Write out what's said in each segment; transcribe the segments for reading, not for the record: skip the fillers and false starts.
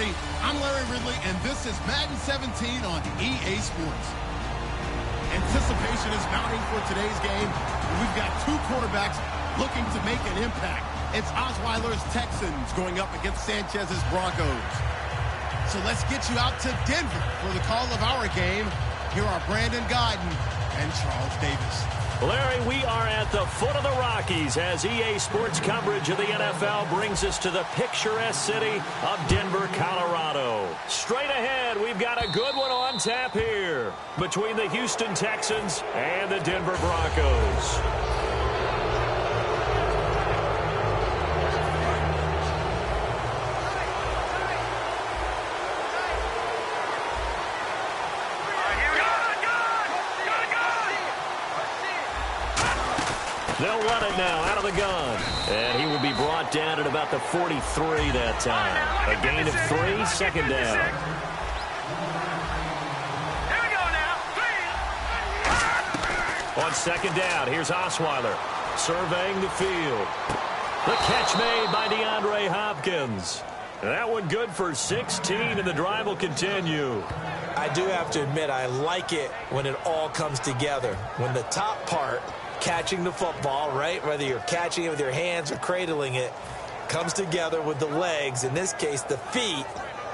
everybody. I'm Larry Ridley, and this is Madden 17 on EA Sports. Anticipation is mounting for today's game. We've got two quarterbacks looking to make an impact. It's Osweiler's Texans going up against Sanchez's Broncos. So let's get you out to Denver for the call of our game. Here are Brandon Godden and Charles Davis. Larry, we are at the foot of the Rockies as EA Sports coverage of the NFL brings us to the picturesque city of Denver, Colorado. Straight ahead, we've got a good one on tap here between the Houston Texans and the Denver Broncos. They'll run it now out of the gun. And he will be brought down at about the 43 that time. A gain of 3, second down. Here we go now. On second down, here's Osweiler surveying the field. The catch made by DeAndre Hopkins. That one good for 16, and the drive will continue. I do have to admit, I like it when it all comes together. When the top part, catching the football, right, whether you're catching it with your hands or cradling it, comes together with the legs, in this case the feet,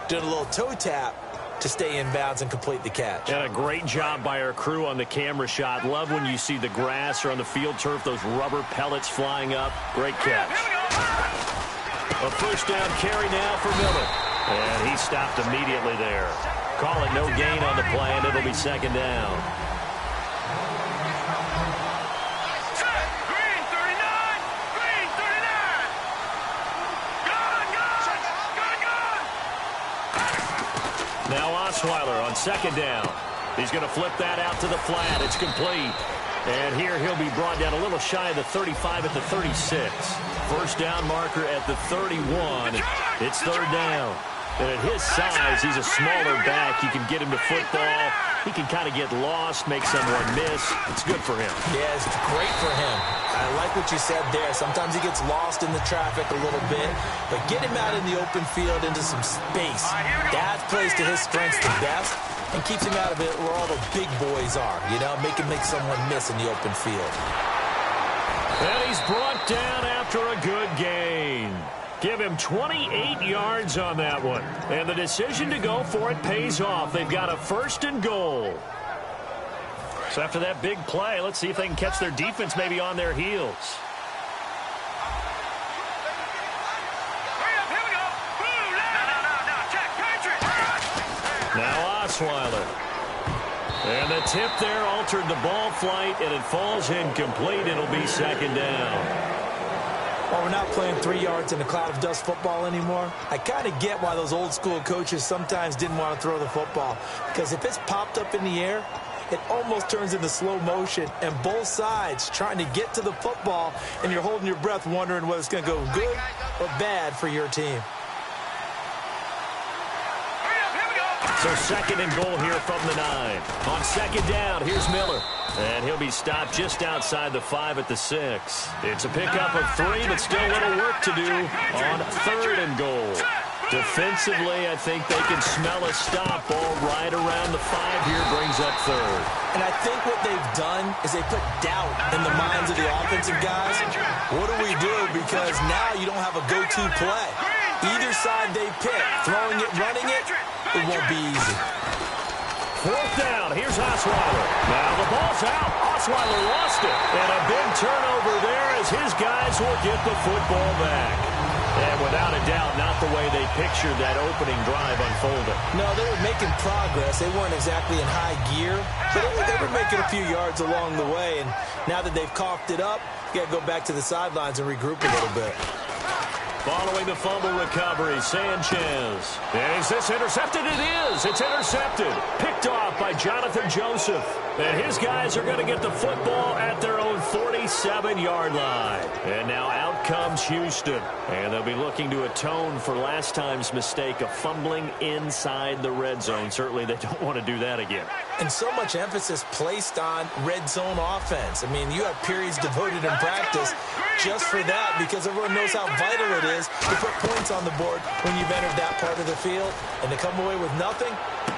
doing a little toe tap to stay in bounds and complete the catch. And a great job by our crew on the camera shot. Love when you see the grass or on the field turf, those rubber pellets flying up. Great catch. A first down carry now for Miller. And he stopped immediately there. Call it no gain on the play, and it'll be second down. Now Osweiler on second down. He's going to flip that out to the flat. It's complete. And here he'll be brought down a little shy of the 35 at the 36. First down marker at the 31. It's third down. And at his size, he's a smaller back. You can get him to football. He can kind of get lost, make someone miss. It's good for him. Yeah, it's great for him. I like what you said there. Sometimes he gets lost in the traffic a little bit, but get him out in the open field into some space. That plays to his strengths the best and keeps him out of it where all the big boys are, you know, make someone miss in the open field. And he's brought down after a good gain. Give him 28 yards on that one. And the decision to go for it pays off. They've got a first and goal. So after that big play, let's see if they can catch their defense maybe on their heels. Now Osweiler. And the tip there altered the ball flight, and it falls incomplete. It'll be second down. Well, we're not playing 3 yards in a cloud of dust football anymore. I kind of get why those old school coaches sometimes didn't want to throw the football. Because if it's popped up in the air, it almost turns into slow motion. And both sides trying to get to the football, and you're holding your breath wondering whether it's going to go good or bad for your team. So second and goal here from the 9. On second down, here's Miller. And he'll be stopped just outside the 5 at the 6. It's a pickup of 3, but still a little work to do on third and goal. Defensively, I think they can smell a stop. Ball right around the 5 here, brings up third. And I think what they've done is they put doubt in the minds of the offensive guys. What do we do? Because now you don't have a go-to play. Either side they pick, throwing it, running it, it won't be easy. Fourth down, here's Osweiler. Now the ball's out. Osweiler lost it. And a big turnover there as his guys will get the football back. And without a doubt, not the way they pictured that opening drive unfolding. No, they were making progress. They weren't exactly in high gear, but they were making a few yards along the way. And now that they've coughed it up, you got to go back to the sidelines and regroup a little bit. Following the fumble recovery, Sanchez. And is this intercepted? It is. It's intercepted. Picked off by Jonathan Joseph. And his guys are going to get the football at their own 47-yard line. And now out comes Houston. And they'll be looking to atone for last time's mistake of fumbling inside the red zone. Certainly they don't want to do that again. And so much emphasis placed on red zone offense. I mean, you have periods devoted in practice just for that because everyone knows how vital it is to put points on the board when you've entered that part of the field. And to come away with nothing,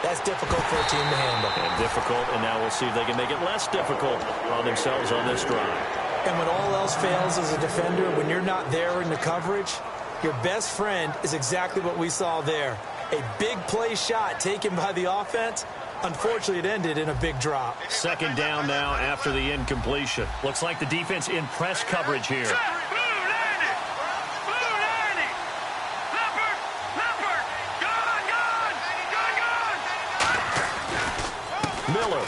that's difficult for a team to handle. And difficult, and now we'll see if they can make it less difficult on themselves on this drive. And when all else fails as a defender, when you're not there in the coverage, your best friend is exactly what we saw there. A big play shot taken by the offense. Unfortunately, it ended in a big drop. Second down now after the incompletion. Looks like the defense in press coverage here. Miller.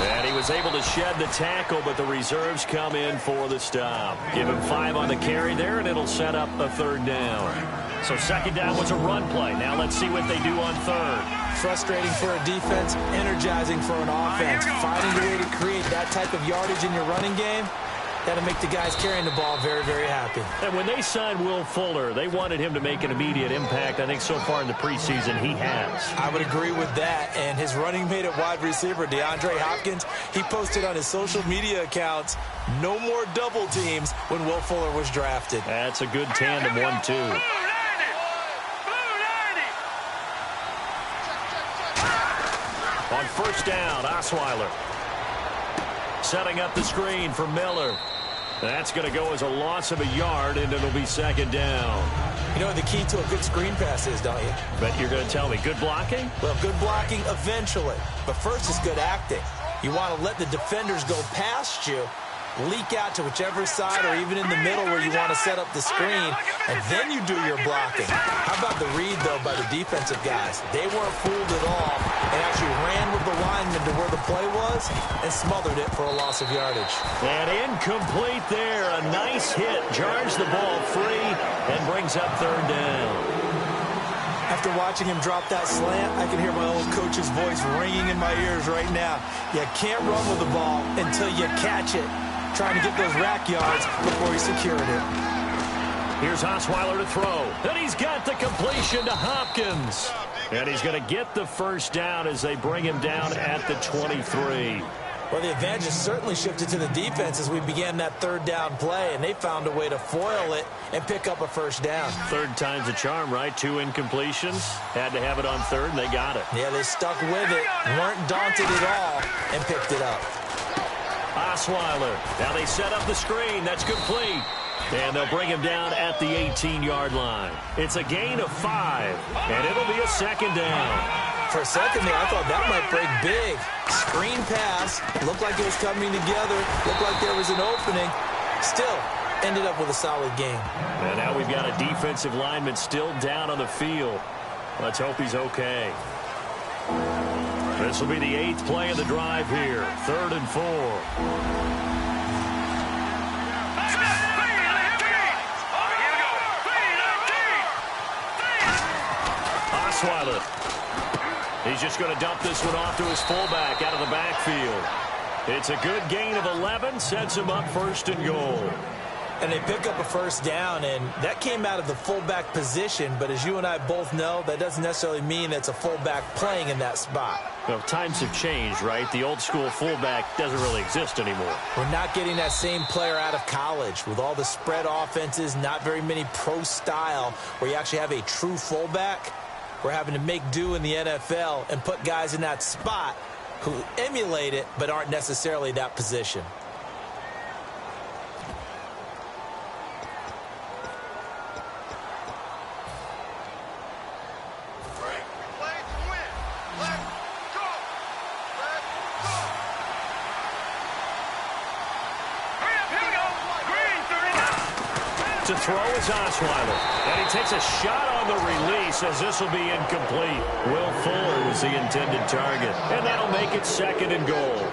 And he was able to shed the tackle, but the reserves come in for the stop. Give him 5 on the carry there, and it'll set up a third down. So second down was a run play. Now let's see what they do on third. Frustrating for a defense, energizing for an offense. Finding a way to create that type of yardage in your running game, that'll make the guys carrying the ball very, very happy. And when they signed Will Fuller, they wanted him to make an immediate impact. I think so far in the preseason he has. I would agree with that. And his running mate at wide receiver, DeAndre Hopkins, he posted on his social media accounts, no more double teams when Will Fuller was drafted. That's a good tandem 1-2. On first down, Osweiler setting up the screen for Miller. That's going to go as a loss of a yard, and it'll be second down. You know what the key to a good screen pass is, don't you? Bet you're going to tell me. Good blocking? Well, good blocking eventually. But first is good acting. You want to let the defenders go past you, leak out to whichever side or even in the middle where you want to set up the screen, and then you do your blocking. How about the read, though, by the defensive guys? They weren't fooled at all and actually ran with the lineman to where the play was and smothered it for a loss of yardage. And incomplete there. A nice hit. Jars the ball free and brings up third down. After watching him drop that slant, I can hear my old coach's voice ringing in my ears right now. You can't run with the ball until you catch it. Trying to get those rack yards before he secured it. Here's Osweiler to throw. And he's got the completion to Hopkins. And he's going to get the first down as they bring him down at the 23. Well, the advantage has certainly shifted to the defense as we began that third down play, and they found a way to foil it and pick up a first down. Third time's a charm, right? 2 incompletions. Had to have it on third, and they got it. Yeah, they stuck with it, weren't daunted at all, and picked it up. Osweiler. Now they set up the screen. That's complete. And they'll bring him down at the 18-yard line. It's a gain of 5, and it'll be a second down. For a second there, I thought that might break big. Screen pass. Looked like it was coming together. Looked like there was an opening. Still, ended up with a solid game. And now we've got a defensive lineman still down on the field. Let's hope he's okay. This will be the 8th play of the drive here. 3rd and 4. Osweiler. He's just going to dump this one off to his fullback out of the backfield. It's a good gain of 11, sets him up 1st and goal. And they pick up a first down, and that came out of the fullback position. But as you and I both know, that doesn't necessarily mean it's a fullback playing in that spot. Well, times have changed, right? The old school fullback doesn't really exist anymore. We're not getting that same player out of college with all the spread offenses, not very many pro style where you actually have a true fullback. We're having to make do in the NFL and put guys in that spot who emulate it but aren't necessarily that position. To throw is Osweiler. And he takes a shot on the release as this will be incomplete. Will Fuller was the intended target. And that'll make it 2nd and goal.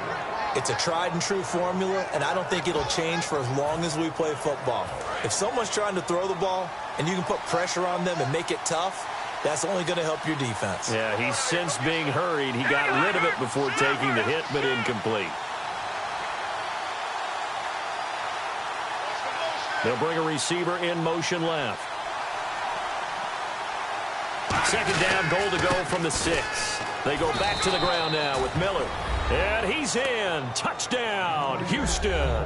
It's a tried and true formula, and I don't think it'll change for as long as we play football. If someone's trying to throw the ball and you can put pressure on them and make it tough, that's only going to help your defense. Yeah, he's since being hurried. He got rid of it before taking the hit, but incomplete. They'll bring a receiver in motion left. Second down, goal to go from the 6. They go back to the ground now with Miller. And he's in. Touchdown, Houston.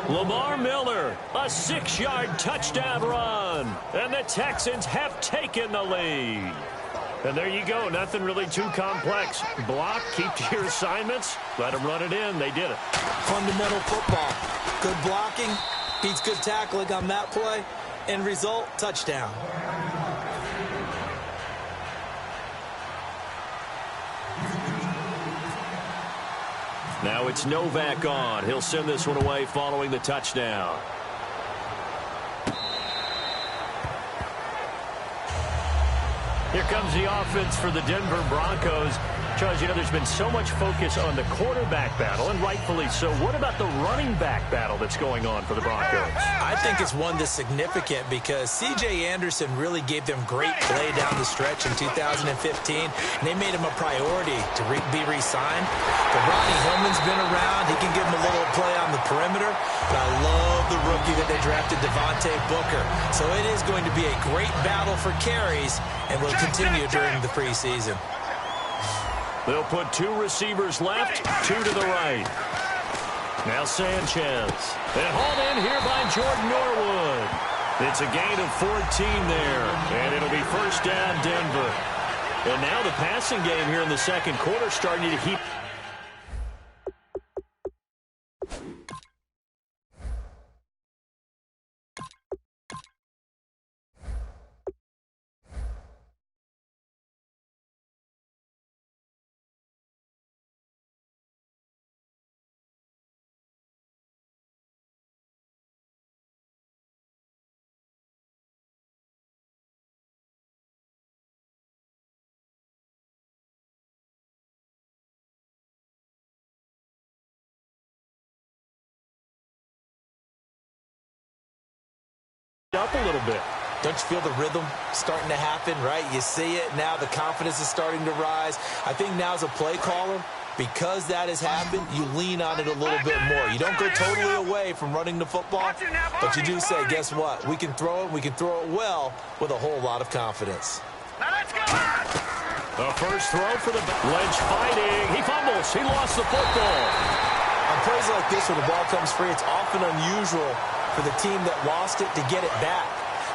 Lamar Miller, a 6-yard touchdown run. And the Texans have taken the lead. And there you go. Nothing really too complex. Block, keep to your assignments, let them run it in. They did it. Fundamental football. Good blocking, beats good tackling on that play. End result, touchdown. Now it's Novak on. He'll send this one away following the touchdown. Here comes the offense for the Denver Broncos. Charles, you know, there's been so much focus on the quarterback battle, and rightfully so. What about the running back battle that's going on for the Broncos? I think it's one that's significant because C.J. Anderson really gave them great play down the stretch in 2015, and they made him a priority to be re-signed. But Ronnie Hillman's been around. He can give him a little play on the perimeter. But I love the rookie that they drafted, Devontae Booker. So it is going to be a great battle for carries, and will continue during the preseason. They'll put 2 receivers left, 2 to the right. Now Sanchez. And hauled in here by Jordan Norwood. It's a gain of 14 there. And it'll be first down, Denver. And now the passing game here in the second quarter starting to heat. Up a little bit. Don't you feel the rhythm starting to happen, right? You see it now. The confidence is starting to rise. I think now as a play caller, because that has happened, you lean on it a little bit more. You don't go totally away from running the football, but you do say, guess what? We can throw it. We can throw it well with a whole lot of confidence. Now let's go. The first throw for the Lynch fighting. He fumbles. He lost the football. On plays like this where the ball comes free, it's often unusual for the team that lost it to get it back.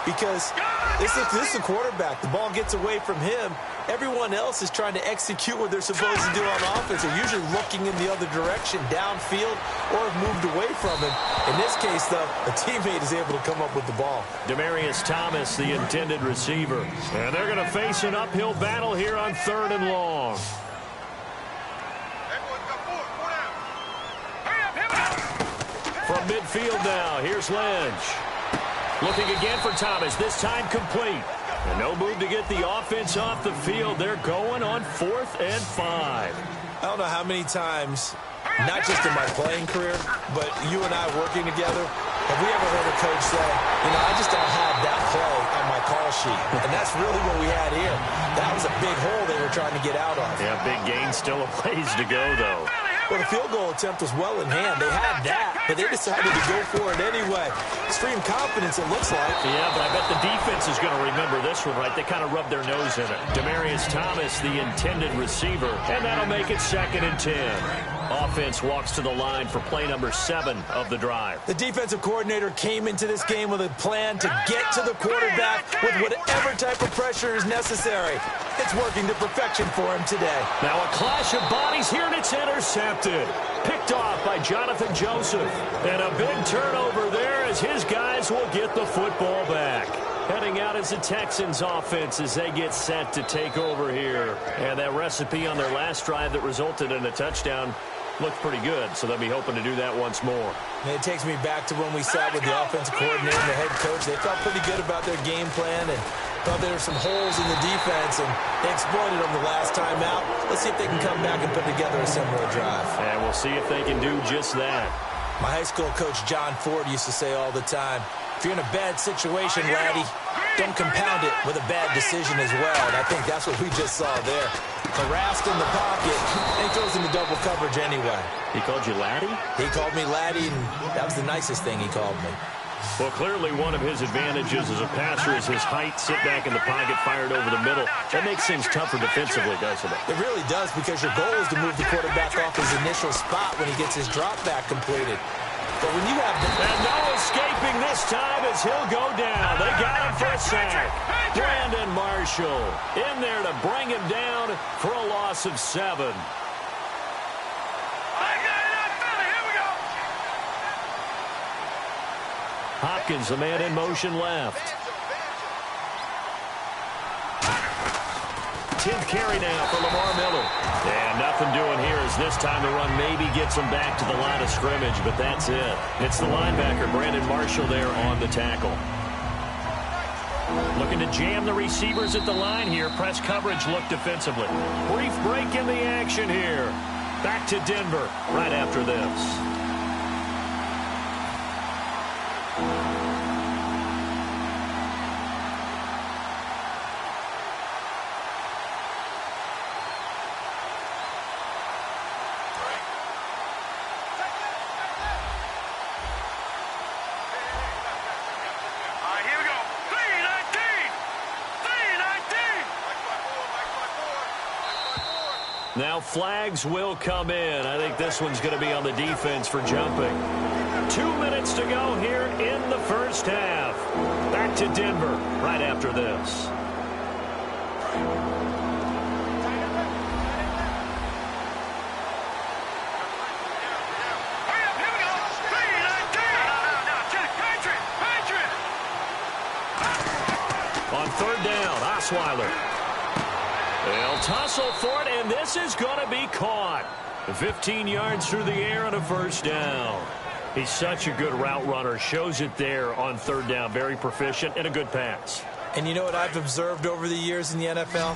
Because this is a quarterback. The ball gets away from him. Everyone else is trying to execute what they're supposed to do on offense. They're usually looking in the other direction, downfield, or have moved away from him. In this case, though, a teammate is able to come up with the ball. Demaryius Thomas, the intended receiver. And they're going to face an uphill battle here on 3rd and long. From midfield now, here's Lynch. Looking again for Thomas, this time complete. And no move to get the offense off the field. They're going on 4th and 5. I don't know how many times, not just in my playing career, but you and I working together, have we ever heard a coach say, you know, I just don't have that play on my call sheet. And that's really what we had here. That was a big hole they were trying to get out of. Yeah, big gain, still a ways to go, though. Well, the field goal attempt was well in hand. They had that, but they decided to go for it anyway. Extreme confidence, it looks like. Yeah, but I bet the defense is going to remember this one, right? They kind of rubbed their nose in it. Demaryius Thomas, the intended receiver, and that'll make it 2nd and 10. Offense walks to the line for play number 7 of the drive. The defensive coordinator came into this game with a plan to get to the quarterback with whatever type of pressure is necessary. It's working to perfection for him today. Now a clash of bodies here, and it's intercepted. Picked off by Jonathan Joseph. And a big turnover there as his guys will get the football back. Heading out as the Texans offense as they get set to take over here. And that recipe on their last drive that resulted in a touchdown looked pretty good, so they'll be hoping to do that once more. And it takes me back to when we sat with the offensive coordinator and the head coach. They felt pretty good about their game plan and thought there were some holes in the defense, and they exploited them the last time out. Let's see if they can come back and put together a similar drive. And we'll see if they can do just that. My high school coach, John Ford, used to say all the time, if you're in a bad situation, laddie, don't compound it with a bad decision as well. And I think that's what we just saw there. Harassed in the pocket, and he throws into double coverage anyway. He called you laddie? He called me laddie, and that was the nicest thing he called me. Well, clearly one of his advantages as a passer is his height, sit back in the pocket, fired over the middle. That makes things tougher defensively, doesn't it? It really does, because your goal is to move the quarterback off his initial spot when he gets his drop back completed. But when you have and no escaping this time as he'll go down. They got him for a sack. Brandon Marshall in there to bring him down for a loss of 7. Hopkins, the man in motion left. 10th carry now for Lamar Miller. And nothing doing here as this time the run maybe gets him back to the line of scrimmage, but that's it. It's the linebacker, Brandon Marshall, there on the tackle. Looking to jam the receivers at the line here. Press coverage look defensively. Brief break in the action here. Back to Denver right after this. Now flags will come in. I think this one's going to be on the defense for jumping. 2 minutes to go here in the first half. Back to Denver right after this. On third down, Osweiler. They'll tussle for it, and this is going to be caught. 15 yards through the air on a first down. He's such a good route runner. Shows it there on third down. Very proficient and a good pass. And you know what I've observed over the years in the NFL?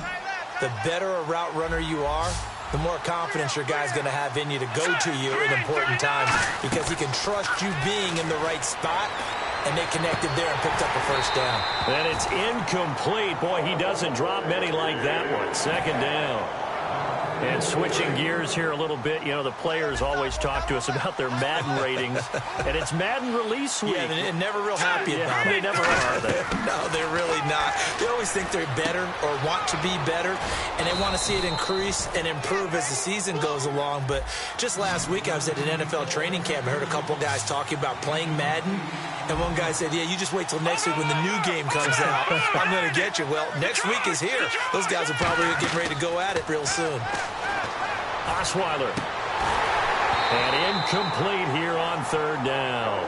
The better a route runner you are, the more confidence your guy's going to have in you to go to you in important times, because he can trust you being in the right spot. And they connected there and picked up a first down. And it's incomplete. Boy, he doesn't drop many like that one. Second down. And switching gears here a little bit, you know, the players always talk to us about their Madden ratings. And it's Madden release week. Yeah, they're never real happy about it. They never are, they? No, they're really not. They always think they're better or want to be better, and they want to see it increase and improve as the season goes along. But just last week, I was at an NFL training camp. I heard a couple guys talking about playing Madden. And one guy said, yeah, you just wait till next week when the new game comes out. I'm going to get you. Well, next week is here. Those guys are probably getting ready to go at it real soon. Osweiler. And incomplete here on third down.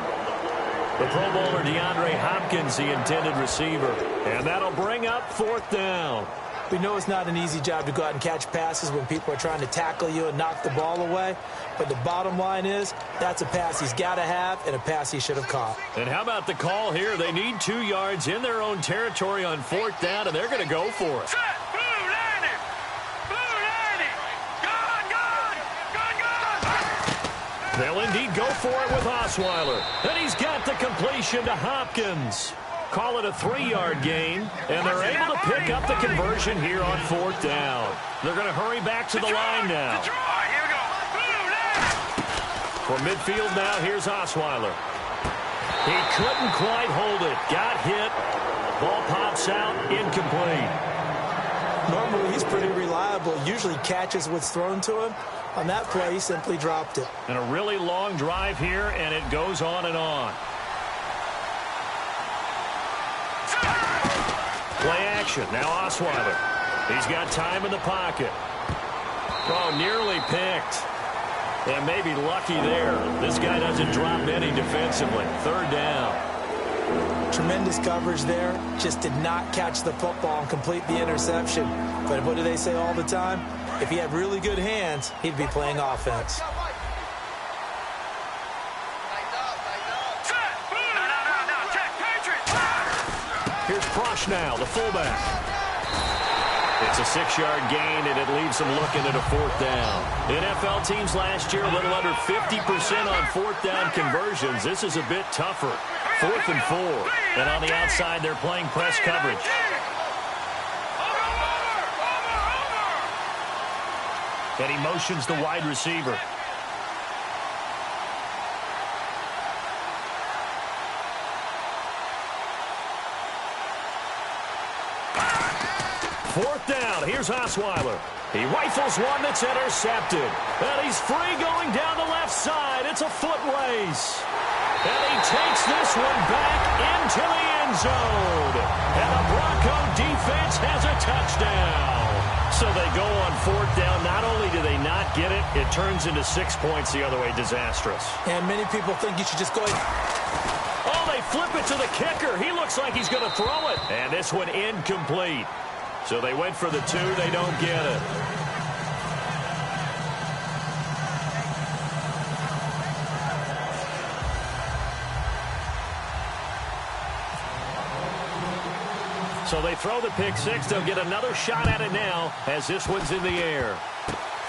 The Pro Bowler DeAndre Hopkins, the intended receiver. And that'll bring up fourth down. We know it's not an easy job to go out and catch passes when people are trying to tackle you and knock the ball away. But the bottom line is, that's a pass he's got to have and a pass he should have caught. And how about the call here? They need 2 yards in their own territory on fourth down, and they're going to go for it. They'll indeed go for it with Osweiler. And he's got the completion to Hopkins. Call it a 3-yard gain, and they're able to pick up the conversion here on fourth down. They're going to hurry back to the line now. For midfield now, here's Osweiler. He couldn't quite hold it. Got hit. Ball pops out, incomplete. Normally, he's pretty reliable. Usually catches what's thrown to him. On that play, he simply dropped it. And a really long drive here, and it goes on and on. Play action. Now Osweiler. He's got time in the pocket. Oh, nearly picked. And maybe lucky there. This guy doesn't drop many defensively. Third down. Tremendous coverage there. Just did not catch the football and complete the interception. But what do they say all the time? If he had really good hands, he'd be playing offense. Here's Proschnow, the fullback. It's a 6-yard gain, and it leaves them looking at a fourth down. NFL teams last year a little under 50% on fourth down conversions. This is a bit tougher. 4th and 4. And on the outside, they're playing press coverage. And he motions the wide receiver. 4th down. Here's Osweiler. He rifles one that's intercepted. And he's free going down the left side. It's a foot race. And he takes this one back into the end zone. And the Bronco defense has a touchdown. So they go on 4th down. Not only do they not get it, it turns into 6 points the other way. Disastrous. And many people think you should just go ahead. Oh, they flip it to the kicker. He looks like he's going to throw it. And this one incomplete. So they went for the 2. They don't get it. So they throw the pick 6. They'll get another shot at it now as this one's in the air.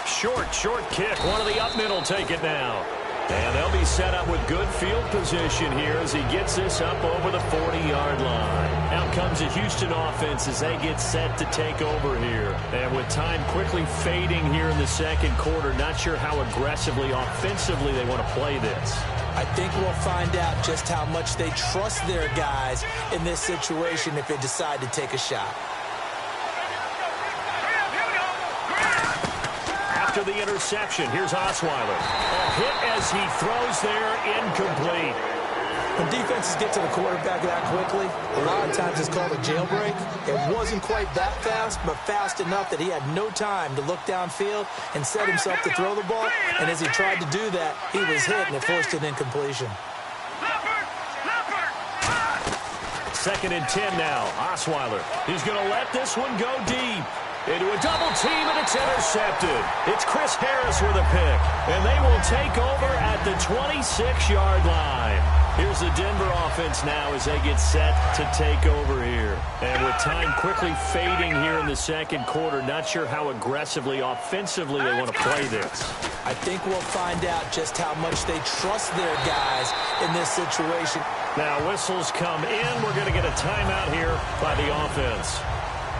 Short kick. One of the up middle take it now. And they'll be set up with good field position here as he gets this up over the 40-yard line. Out comes the Houston offense as they get set to take over here. And with time quickly fading here in the second quarter, not sure how aggressively, offensively they want to play this. I think we'll find out just how much they trust their guys in this situation if they decide to take a shot. After the interception, here's Osweiler. A hit as he throws there, incomplete. When defenses get to the quarterback that quickly, a lot of times it's called a jailbreak. It wasn't quite that fast, but fast enough that he had no time to look downfield and set himself to throw the ball. And as he tried to do that, he was hit, and it forced an incompletion. 2nd and 10 now. Osweiler. He's going to let this one go deep. Into a double team, and it's intercepted. It's Chris Harris with a pick. And they will take over at the 26-yard line. Here's the Denver offense now as they get set to take over here. And with time quickly fading here in the second quarter, not sure how aggressively, offensively they want to play this. I think we'll find out just how much they trust their guys in this situation. Now whistles come in. We're going to get a timeout here by the offense.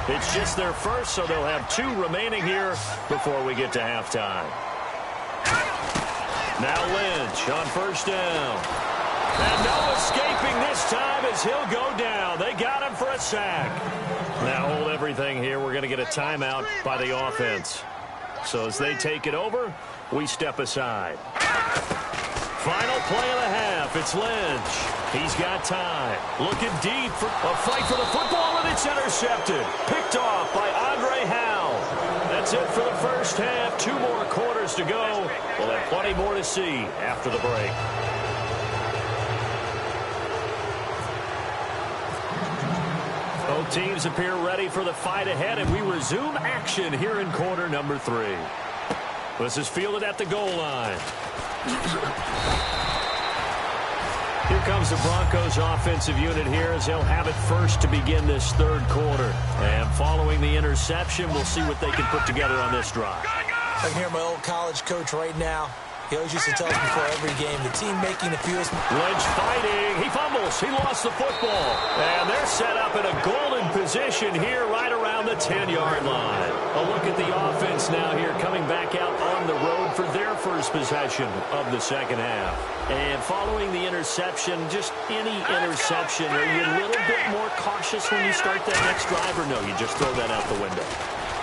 It's just their first, so they'll have 2 remaining here before we get to halftime. Now Lynch on 1st down. And no escaping this time as he'll go down. They got him for a sack. Now hold everything here. We're going to get a timeout by the offense. So as they take it over, we step aside. Final play of the half. It's Lynch. He's got time. Looking deep for a fight for the football, and it's intercepted. Picked off by Andre Howe. That's it for the first half. 2 more quarters to go. We'll have plenty more to see after the break. Both teams appear ready for the fight ahead, and we resume action here in quarter number 3. This is fielded at the goal line. Here comes the Broncos offensive unit here as they'll have it first to begin this 3rd quarter. And following the interception, we'll see what they can put together on this drive. I can hear my old college coach right now. He always used to tell us before every game, the team making the fewest. Lynch fighting. He fumbles. He lost the football. And they're set up in a golden position here right around the 10-yard line. A look at the offense now here coming back out on the road for their first possession of the second half. And following the interception, just any interception, are you a little bit more cautious when you start that next drive, or no, you just throw that out the window?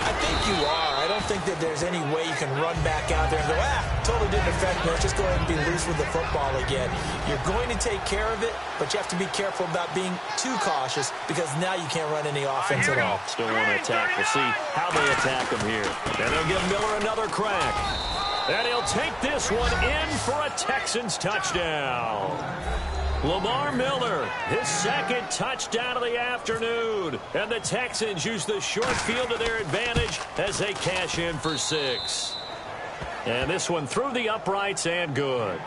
I think you are. I don't think that there's any way you can run back out there and go, totally didn't affect me. Let's just go ahead and be loose with the football again. You're going to take care of it, but you have to be careful about being too cautious because now you can't run any offense at all. Still want to attack. We'll see how they attack him here. And they'll give Miller another crack. And he'll take this one in for a Texans touchdown. Lamar Miller, his 2nd touchdown of the afternoon. And the Texans use the short field to their advantage as they cash in for 6. And this one through the uprights and good.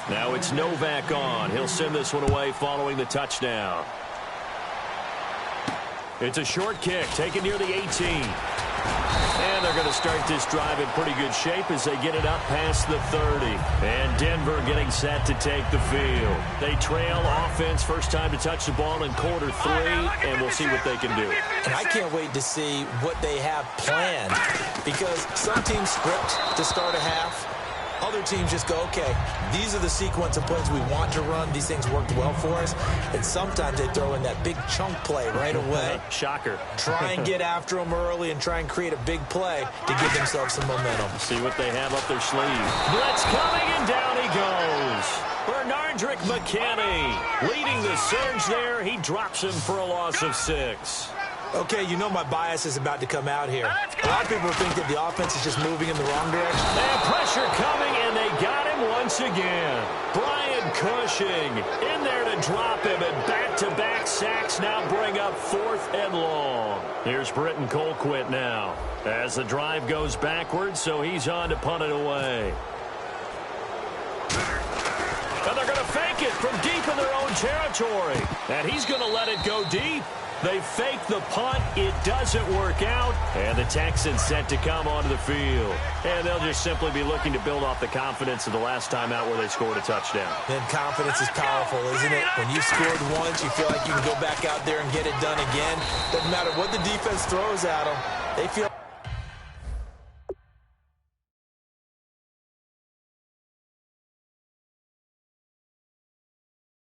Now it's Novak on. He'll send this one away following the touchdown. It's a short kick taken near the 18. And they're going to start this drive in pretty good shape as they get it up past the 30. And Denver getting set to take the field. They trail offense, first time to touch the ball in quarter 3, and we'll see what they can do. And I can't wait to see what they have planned, because some teams script to start a half. Other teams just go, okay, these are the sequence of plays we want to run. These things worked well for us. And sometimes they throw in that big chunk play right away. Shocker. Try and get after them early and try and create a big play to give themselves some momentum. See what they have up their sleeve. Blitz coming, and down he goes. Bernardrick McKinney leading the surge there. He drops him for a loss of 6. Okay, you know my bias is about to come out here. A lot of people think that the offense is just moving in the wrong direction. And pressure coming, and they got him once again. Brian Cushing in there to drop him, and back-to-back sacks now bring up 4th and long. Here's Britton Colquitt now as the drive goes backwards, so he's on to punt it away. And they're going to fake it from deep in their own territory. And he's going to let it go deep. They fake the punt. It doesn't work out. And the Texans set to come onto the field. And they'll just simply be looking to build off the confidence of the last time out where they scored a touchdown. Then confidence is powerful, isn't it? When you've scored once, you feel like you can go back out there and get it done again. Doesn't matter what the defense throws at them. They feel